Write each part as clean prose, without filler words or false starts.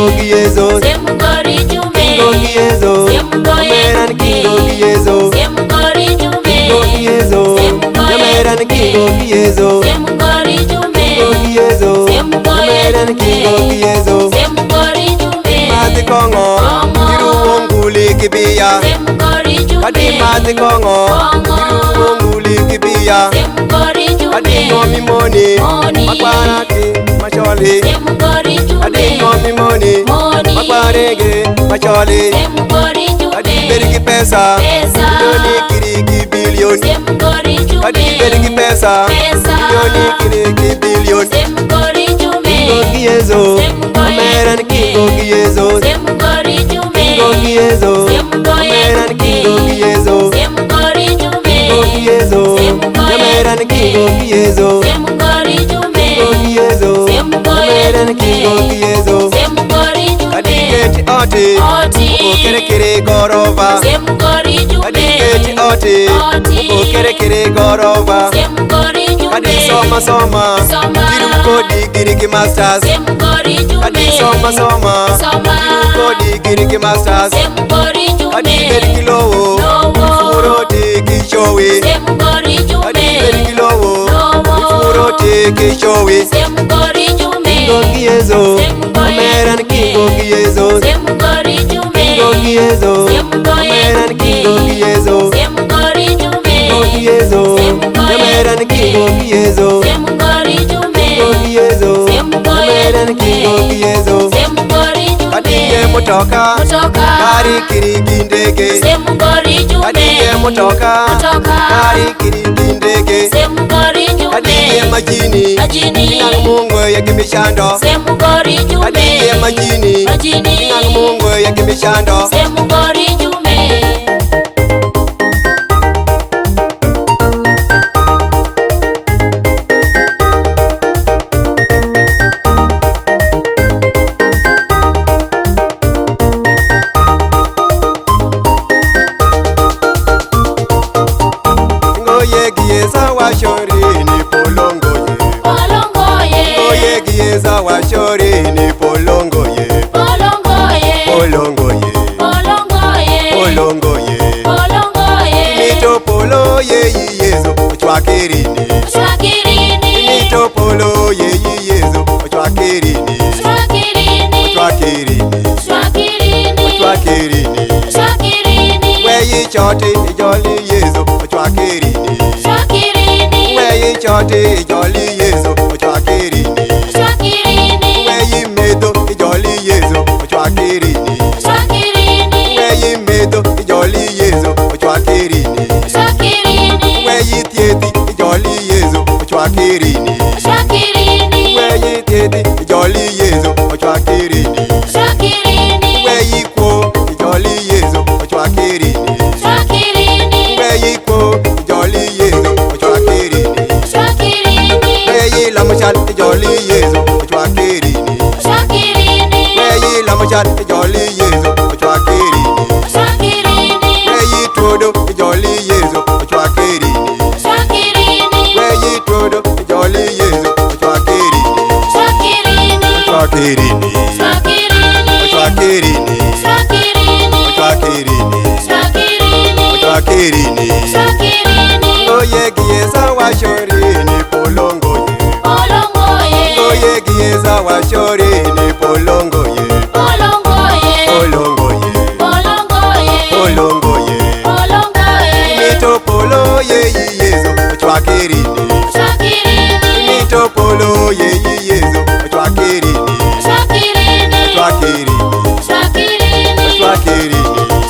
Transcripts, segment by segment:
kingo giyezo Semugori jume kingo giyezo Yameran kingo giyezo Semugori jume kingo giyezo Yameran kingo giyezo Semugori jume kingo giyezo Yameran kingo giyezo Semugori jume Mati kongo Kiru onguli kibiya Semugori jume Adi mati kongo Kiru onguli kibiya Semugori jume Adi ngomi moni Makwarati macholi Semugori jume Adi ngomi moni Makwarege macholi Semugori jume Adi beriki pesa Milioni kiriki bilion Semugori jume Adi beriki pesa Milioni kiriki bilion Semugori jume Kingo giyezo Yameran kingo giyezo Semugori jume Kingo giyezo Yameran kingo giyezo Semugori jume Kingo giyezo Yameran kingo giyezo Semugori jume Kingo giyezo Yameran kingo giyezo Semugori jume Adi keti oti Kere kere gorova Semugori jume Adi keti oti Kere kere gorova Semugori jume Adi soma Kiruko digiri masters Semugori jume Adi soma Kiruko digiri masters Semugori jume Adi beriki lowo Furo teki showe Semugori jume Adi beriki lowo Furo teki showe Semugori jume Kingo giyezo Yameran kingo giyezo Semugori jume Kingo giyezo Yameran kingo giyezo Semugori jume Kingo giyezo Yameran kingo giyezo Semugori jume Kingo giyezo Yameran kingo giyezo Semugori jume Adiye motoka Kari kiriki ndege Semugori jume Adiye motoka Kari kiriki ndege Semugori jume Adiye majini Ingang mungu ya kimishando Semugori jume Adiye majini Ingang mungu ya kimishando Semugori jume Ngoye giyeza wa shori ni polongoye Polongoye Ngoye giyeza wa shori ni polongoye Polongoye Polongoye Polongoye Polongoye Polongoye Mito polo ye yiyezo Chwakirini Shwakirini Mitopolo ye yiyezo Chwakirini Shwakirini Chwakirini Shwakirini Chwakirini Shwakirini Weyi chote jolly yezo Chwakirini Shwakirini Weyi chote jolly yezo Chwakirini Shwakirini Weyi medo jolly yezo Chwakirini Shwakirini Weyi medo jolly yezo Chwakirini Shwakirini Weyi tieti jolly yezo Chwakirini Shwakirini Weyi tieti jolly yezo Chwakirini Shwakirini Weyi kwo jolly yezo Chwakirini Shwakirini Weyi kwo jolly yezo Chwakirini Shwakirini Weyi lamuchal jolly yezo Chwakirini Shwakirini Weyi lamuchal jolly yezo Chwakirini Shwakirini Weyi todo jolly yezo Chwakirini Shwakirini Weyi todo jolly yezo Chwakirini Shwakirini Chwakirini Shwakirini Chwakirini Shwakirini Chwakirini Shwakirini Chwakirini Shwakirini Ngoye giyeza wa shori ni polongoye Polongoye Ngoye giyeza wa shori ni polongoye Polongoye Polongoye Polongoye Polongoye Polongoye Mitopolo ye yiyezo Chwakirini Shwakirini Mitopolo ye yiyezo Chwakirini Shwakirini Chwakirini Shwakirini Chwakirini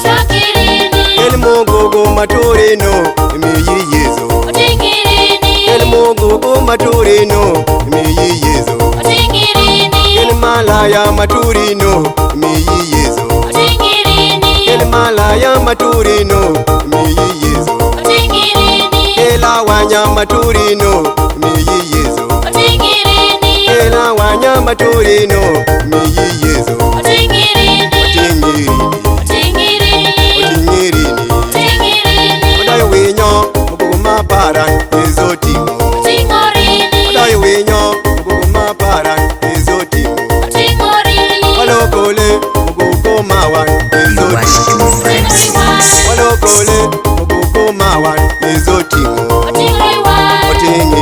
Shwakirini El mungu maturino mi yiyezo Otingirini El mungu maturino mi yiyezo Otingirini El malaya maturino mi yiyezo Otingirini El malaya maturino mi yiyezo Otingirini El awanya maturino mi yiyezo Otingirini El awanya maturino mi yiyezo Otingirini Otingirini Otingirini Otingirini Otingirini Odayo winyo mabuma para ezotimo Otingorini Odayo winyo mabuma para ezotimo Otingorini Oloko mawan ezoting'o oting'ore wach oting'i